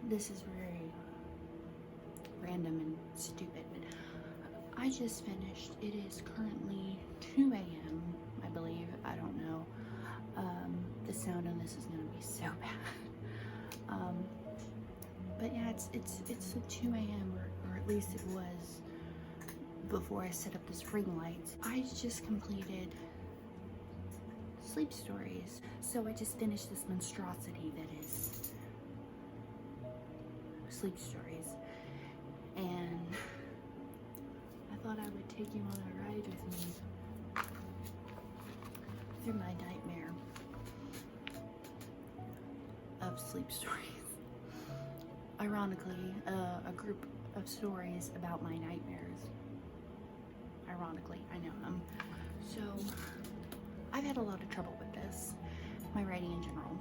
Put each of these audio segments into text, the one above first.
This is very random and stupid, but I just finished. It is currently 2 a.m. I believe. I don't know. The sound on this is gonna be so bad. But yeah, it's 2 a.m. or at least it was before I set up this ring light. I just completed Sleep Stories, so I just finished this monstrosity that is Sleep Stories, and I thought I would take you on a ride with me through my nightmare of Sleep Stories. Ironically, a group of stories about my nightmares. Ironically, I know. So I've had a lot of trouble with this, my writing in general.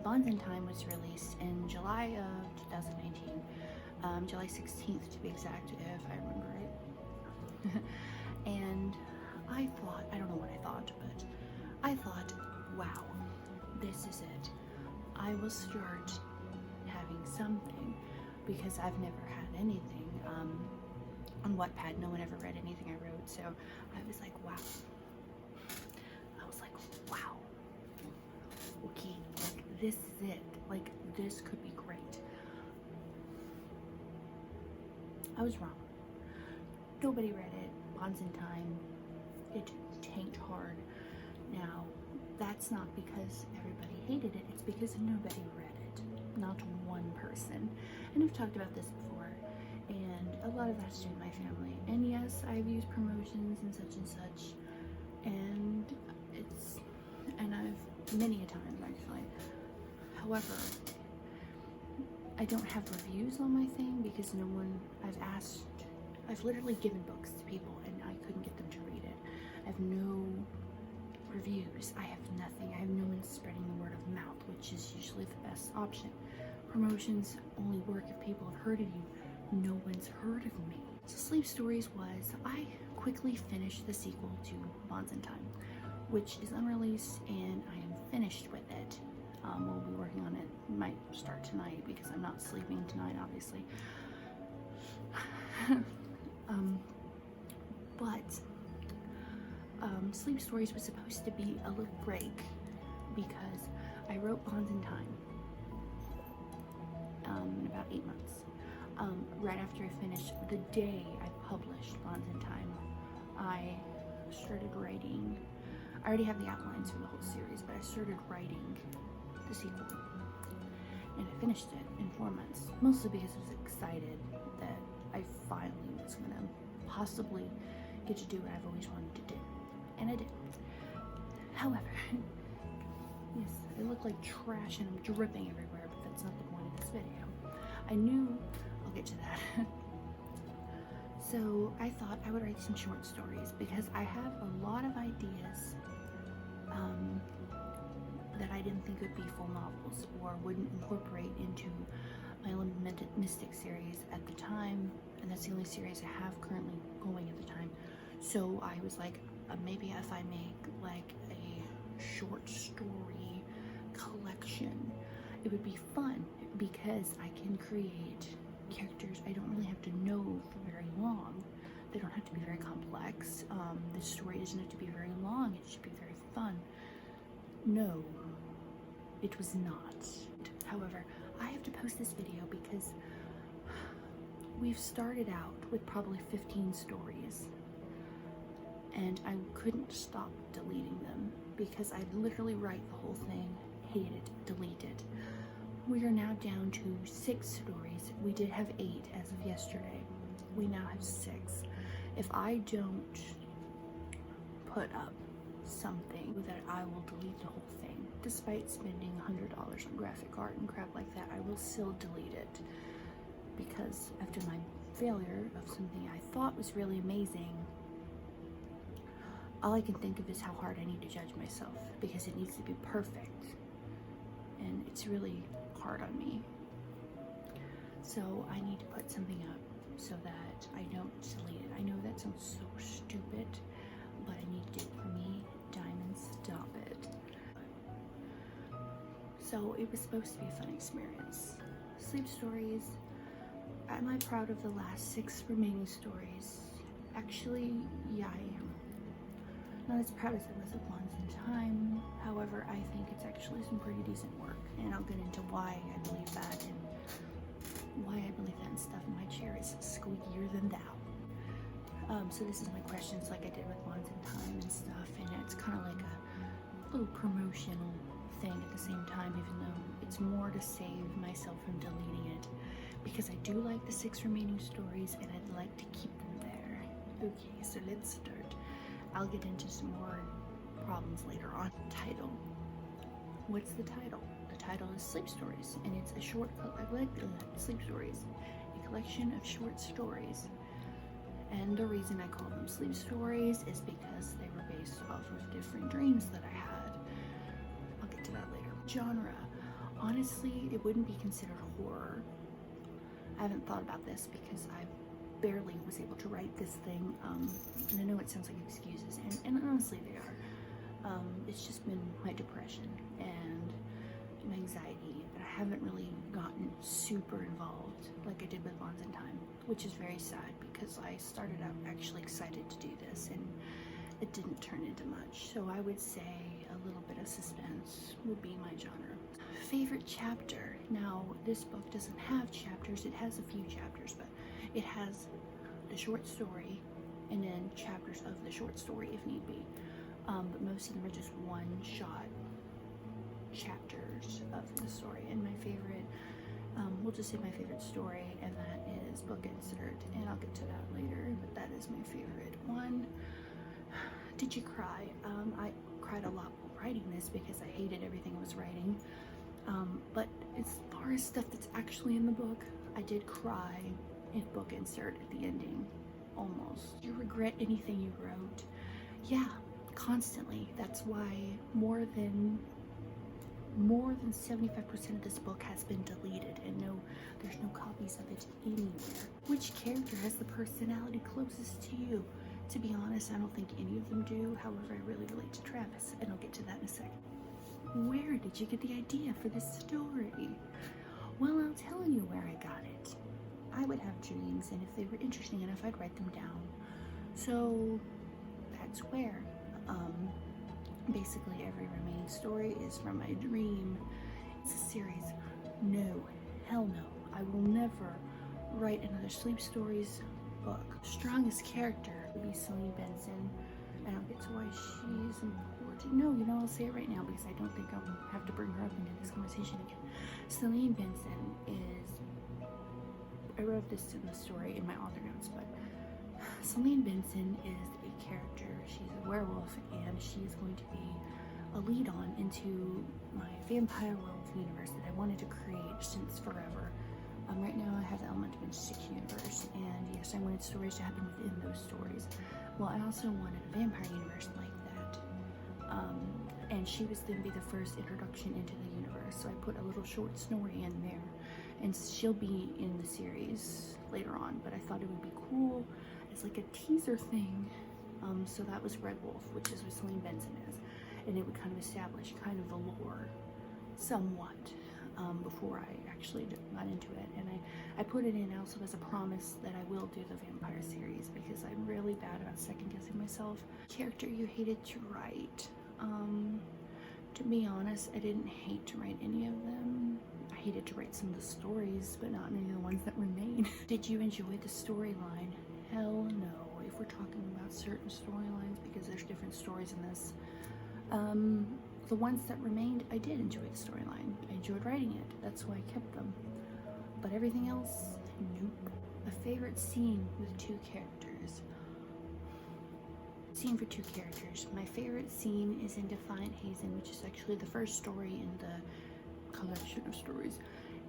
Bonds in Time was released in July of 2019, July 16th to be exact, if I remember right. And I thought, I don't know what I thought, but I thought, wow, this is it. I will start having something, because I've never had anything on Wattpad. No one ever read anything I wrote, so I was like, wow. Wow, okay, like this is it. Like this could be great. I was wrong. Nobody read it. Bonds in Time, it tanked hard. Now, that's not because everybody hated it, it's because nobody read it. Not one person. And I've talked about this before, and a lot of that's due to my family. And yes, I've used promotions and such, and I've many a time actually. However, I don't have reviews on my thing because no one, I've literally given books to people and I couldn't get them to read it. I have no reviews, I have nothing. I have no one spreading the word of mouth, which is usually the best option. Promotions only work if people have heard of you. No one's heard of me. So Sleep Stories was, I quickly finished the sequel to Bonds in Time, which is unreleased, and I am finished with it. We'll be working on it. Might start tonight because I'm not sleeping tonight, obviously. Sleep Stories was supposed to be a little break because I wrote Bonds in Time in about 8 months. Right after I finished, the day I published Bonds in Time, I started writing. I already have the outlines for the whole series, but I started writing the sequel, and I finished it in 4 months, mostly because I was excited that I finally was gonna possibly get to do what I've always wanted to do, and I did. However, yes, I look like trash and I'm dripping everywhere, but that's not the point of this video. I knew, I'll get to that. So I thought I would write some short stories because I have a lot of ideas that I didn't think would be full novels or wouldn't incorporate into my Lamented Mystic series at the time, and that's the only series I have currently going at the time. So I was like, maybe if I make like a short story collection, it would be fun because I can create characters I don't really have to know for very long. They don't have to be very complex. The story doesn't have to be very long. It should be very fun. No, it was not. However, I have to post this video because we've started out with probably 15 stories, and I couldn't stop deleting them because I'd literally write the whole thing, hate it, delete it. We are now down to 6 stories. We did have 8 as of yesterday. We now have 6. If I don't put up something, that I will delete the whole thing. Despite spending $100 on graphic art and crap like that, I will still delete it. Because after my failure of something I thought was really amazing, all I can think of is how hard I need to judge myself because it needs to be perfect. And it's really hard on me. So I need to put something up so that I don't delete it. I know that sounds so stupid, but I need to do it for me. Diamond, stop it. So it was supposed to be a fun experience. Sleep Stories. Am I proud of the last 6 remaining stories? Actually, yeah, I am. Not as proud as I was with Wands in Time. However, I think it's actually some pretty decent work, and I'll get into why I believe that and why I believe that and stuff. And my chair is squeakier than thou. So this is my questions like I did with Wands in Time and stuff, and it's kind of like a little promotional thing at the same time, even though it's more to save myself from deleting it, because I do like the 6 remaining stories and I'd like to keep them there. Okay, so let's start. I'll get into some more problems later on. Title. What's the title? The title is Sleep Stories, and it's a short, Sleep Stories, a collection of short stories. And the reason I call them sleep stories is because they were based off of different dreams that I had. I'll get to that later. Genre. Honestly, it wouldn't be considered horror. I haven't thought about this because I barely was able to write this thing. And I know it sounds like excuses, and honestly they are. It's just been my depression and my anxiety. And I haven't really gotten super involved like I did with Wands in Time, which is very sad because I started out actually excited to do this and it didn't turn into much. So I would say a little bit of suspense would be my genre. Favorite chapter. Now, this book doesn't have chapters. It has a few chapters, but it has the short story and then chapters of the short story if need be. But most of them are just one-shot chapters of the story. And my favorite, we'll just say my favorite story, and that is Book Insert, and I'll get to that later, but that is my favorite one. Did you cry? I cried a lot while writing this because I hated everything I was writing. But as far as stuff that's actually in the book, I did cry in Book Insert at the ending, almost. Do you regret anything you wrote? Yeah, constantly. That's why more than 75% of this book has been deleted, and there's no copies of it anywhere. Which character has the personality closest to you? To be honest, I don't think any of them do. However, I really relate to Travis, and I'll get to that in a second. Where did you get the idea for this story? Well, I'll tell you where I got it. I would have dreams, and if they were interesting enough, I'd write them down. So that's where. Basically every remaining story is from my dream. It's a series. No, hell no. I will never write another Sleep Stories book. Strongest character would be Celine Benson, and I'll get to why she's important. No, I'll say it right now because I don't think I'll have to bring her up into this conversation again. Celine Benson is, I wrote this in the story in my author notes, but Celine Benson is a character. She's a werewolf, and she is going to be a lead on into my vampire werewolf universe that I wanted to create since forever. Right now I have the Elemental Mystic universe, and yes, I wanted stories to happen within those stories. Well, I also wanted a vampire universe like that. And she was going to be the first introduction into the universe, so I put a little short story in there, and she'll be in the series later on, but I thought it would be cool as like a teaser thing. So that was Red Wolf, which is what Celine Benson is, and it would kind of establish kind of the lore somewhat before I actually got into it. And I put it in also as a promise that I will do the vampire series because I'm really bad about second guessing myself. Character you hated to write. To be honest, I didn't hate to write any of them. I hated to write some of the stories, but not any of the ones that remain. Did you enjoy the storyline? Hell no. If we're talking about certain storylines, because there's different stories in this, the ones that remained, I did enjoy the storyline. I enjoyed writing it. That's why I kept them. But everything else, nope. A favorite scene with 2 characters. Scene for 2 characters. My favorite scene is in Defiant Hazen, which is actually the first story in the collection of stories.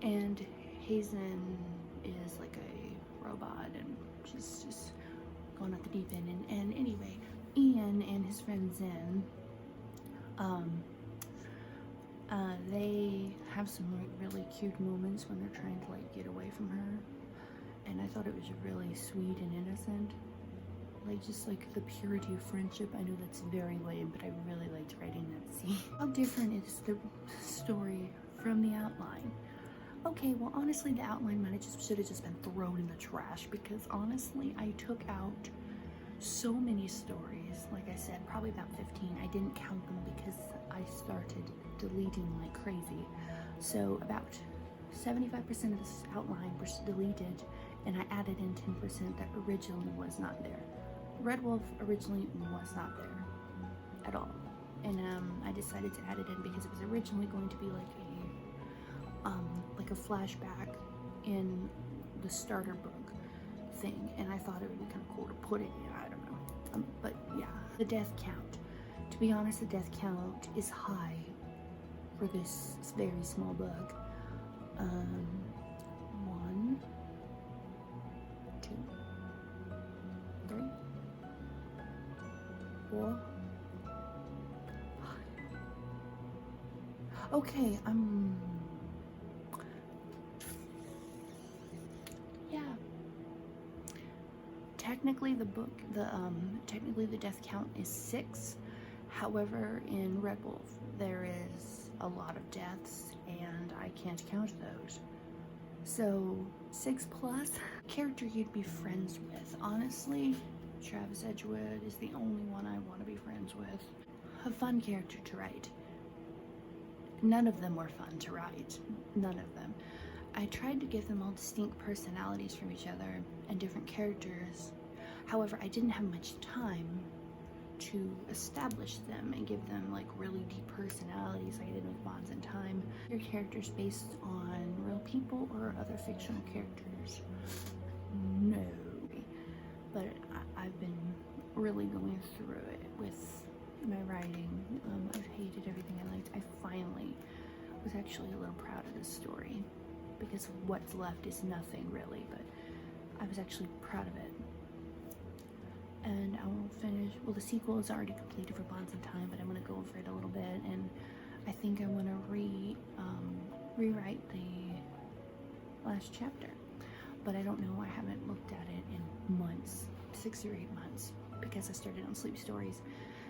And Hazen is like a robot, and she's just going off the deep end. And anyway, Ian and his friend Zen, they have some really cute moments when they're trying to like get away from her, and I thought it was really sweet and innocent, like just like the purity of friendship. I know that's very lame, but I really liked writing that scene. How different is the story from the outline? Okay, Okay, well, honestly, the outline might have should have just been thrown in the trash, because honestly, I took out so many stories. Like I said, probably about 15. I didn't count them because I started deleting like crazy. So about 75% of this outline was deleted, and I added in 10% that originally was not there. Red Wolf originally was not there at all, and I decided to add it in because it was originally going to be like a flashback in the starter book thing, and I thought it would be kind of cool to put it in. I don't know, but yeah, the death count. To be honest, the death count is high for this very small book. 1, 2, 3, 4, 5. Okay, yeah. Technically, technically the death count is 6. However, in Red Wolf, there is a lot of deaths, and I can't count those. So 6 plus. Character you'd be friends with. Honestly, Travis Edgewood is the only one I want to be friends with. A fun character to write. None of them were fun to write. None of them. I tried to give them all distinct personalities from each other and different characters. However, I didn't have much time to establish them and give them like really deep personalities like I did with Bonds in Time. Your characters based on real people or other fictional characters? No. But I've been really going through it with my writing. I've hated everything I liked. I finally was actually a little proud of this story, because what's left is nothing really, but I was actually proud of it. And I will finish, well, the sequel is already completed for Bonds in Time, but I'm going to go over it a little bit, and I think I'm going to rewrite the last chapter, but I don't know, I haven't looked at it in months, 6 or 8 months, because I started on Sleep Stories,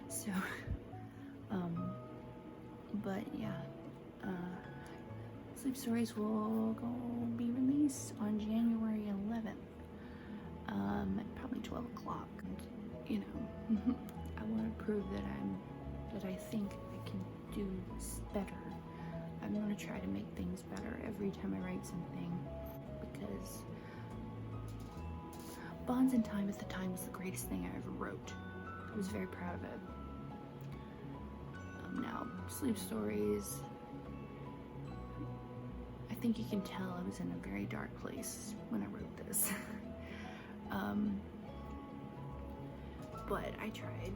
so, but yeah, Sleep Stories will be released on January 11th. At probably 12 o'clock. You know, I want to prove that I think I can do better. I'm going to try to make things better every time I write something, because Bonds in Time at the time was the greatest thing I ever wrote. I was very proud of it. Now, Sleep Stories, I think you can tell I was in a very dark place when I wrote this. But I tried,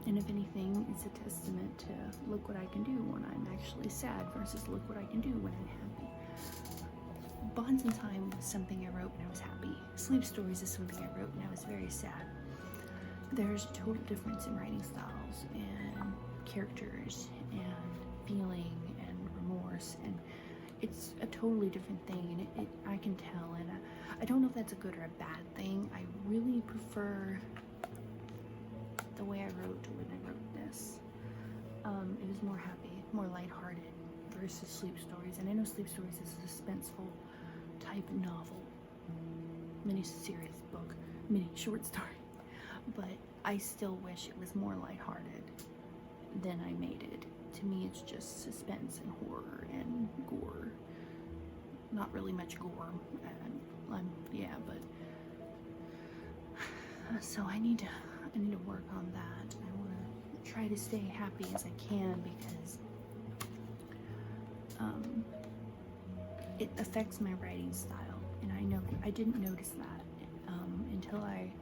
and if anything, it's a testament to look what I can do when I'm actually sad versus look what I can do when I'm happy. Bonds in Time was something I wrote when I was happy. Sleep Stories is something I wrote when I was very sad. There's a total difference in writing styles and characters and feeling and remorse, and it's a totally different thing, and I can tell, and I don't know if that's a good or a bad thing. I really prefer the way I wrote when I wrote this. It was more happy, more lighthearted versus Sleep Stories, and I know Sleep Stories is a suspenseful type novel, mini-series book, mini short story, but I still wish it was more lighthearted than I made it. To me, it's just suspense and horror and gore. Not really much gore. Yeah, but so I need to work on that. I want to try to stay happy as I can, because it affects my writing style, and I didn't notice that until I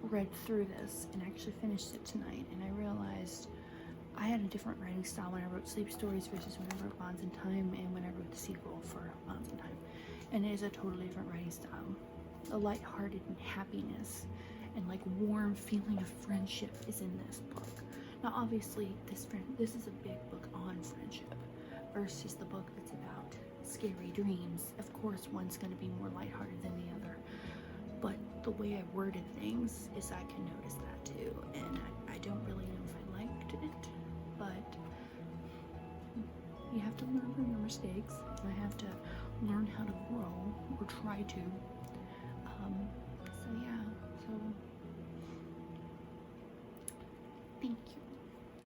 read through this and actually finished it tonight, and I realized I had a different writing style when I wrote Sleep Stories versus when I wrote Bonds in Time, and when I wrote the sequel for Bonds in Time. And it is a totally different writing style. The lighthearted and happiness and like warm feeling of friendship is in this book. Now obviously this is a big book on friendship versus the book that's about scary dreams. Of course one's going to be more lighthearted than the other, but the way I worded things is I can notice that too, and I don't really know if I liked it, but you have to learn from your mistakes. I have to learn how to grow, or try to. So yeah, so thank you.